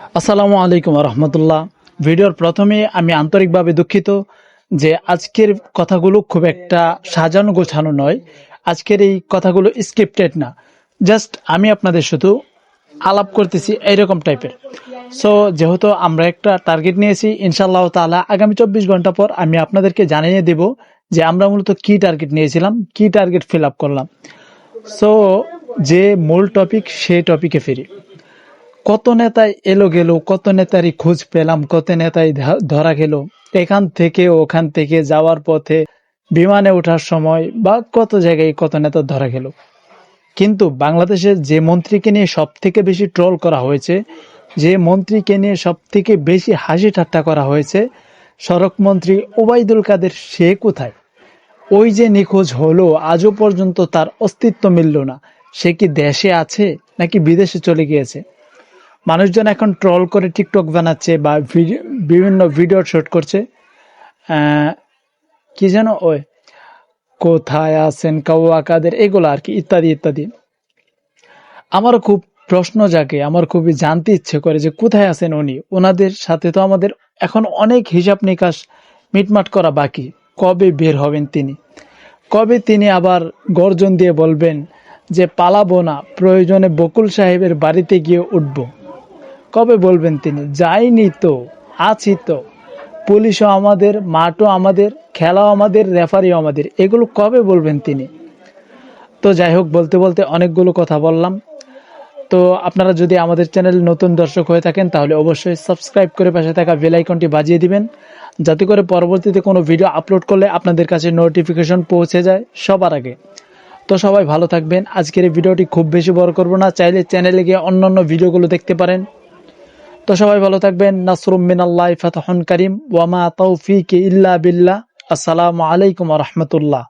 আসসালামু আলাইকুম রহমতুল্লাহ। ভিডিওর প্রথমে আমি আন্তরিকভাবে দুঃখিত যে আজকের কথাগুলো খুব একটা সাজানো গোছানো নয়। আজকের এই কথাগুলো স্ক্রিপ্টেড না, জাস্ট আমি আপনাদের শুধু আলাপ করতেছি এইরকম টাইপের। সো যেহেতু আমরা একটা টার্গেট নিয়েছি, ইনশাআল্লাহ তাআলা আগামী 24 ঘন্টা পর আমি আপনাদেরকে জানিয়ে দেব যে আমরা মূলত কি টার্গেট নিয়েছিলাম, কি টার্গেট ফিল আপ করলাম। সো যে মূল টপিক, সেই টপিকে ফিরি। কত নেতাই এলো গেল, কত নেতারই খোঁজ পেলাম, কত নেতাই ধরা গেল এখান থেকে ওখান থেকে যাওয়ার পথে, বিমানে ওঠার সময় বা কত জায়গায় কত নেতা ধরা গেল। কিন্তু বাংলাদেশের যে মন্ত্রীকে নিয়ে সব থেকে বেশি ট্রোল করা হয়েছে, যে মন্ত্রীকে নিয়ে সব থেকে বেশি হাসি ঠাট্টা করা হয়েছে, সড়ক মন্ত্রী ওবায়দুল কাদের, সে কোথায়? ওই যে নিখোঁজ হলো, আজও পর্যন্ত তার অস্তিত্ব মিলল না। সে কি দেশে আছে নাকি বিদেশে চলে গিয়েছে? মানুষজন এখন ট্রল করে টিকটক বানাচ্ছে বা বিভিন্ন ভিডিও শুট করছে। কি যেন ওই কোথায় আছেন কাউয়া কাদের, এগুলো আর কি, ইত্যাদি ইত্যাদি। আমারও খুব প্রশ্ন জাগে, আমার খুবই জানতে ইচ্ছে করে যে কোথায় আছেন উনি। ওনাদের সাথে তো আমাদের এখন অনেক হিসাব নিকাশ মিটমাট করা বাকি। কবে বের হবেন তিনি? কবে তিনি আবার গর্জন দিয়ে বলবেন যে পালাবো না, প্রয়োজনে বকুল সাহেবের বাড়িতে গিয়ে উঠবো? কবে বলবেন তিনি? যাইনি তো, আছি তো, পুলিশও আমাদের, মাঠও আমাদের, খেলাও আমাদের, রেফারিও আমাদের, এগুলো কবে বলবেন তিনি? তো যাই হোক, বলতে বলতে অনেকগুলো কথা বললাম। তো আপনারা যদি আমাদের চ্যানেল নতুন দর্শক হয়ে থাকেন তাহলে অবশ্যই সাবস্ক্রাইব করে পাশে থাকা বেল আইকনটি বাজিয়ে দিবেন, যাতে করে পরবর্তীতে কোনো ভিডিও আপলোড করলে আপনাদের কাছে নোটিফিকেশন পৌঁছে যায় সবার আগে। তো সবাই ভালো থাকবেন। আজকের এই ভিডিওটি খুব বেশি বড় করব না, চাইলে চ্যানেলে গিয়ে অন্যান্য ভিডিওগুলো দেখতে পারেন। তো সবাই ভালো থাকবেন। নাসরুম মিনাল্লাহি ফাতহুন কারীম ওয়া মা তাওফীকি ইল্লা বিল্লাহ। আসসালামু আলাইকুম ওয়া রাহমাতুল্লাহ।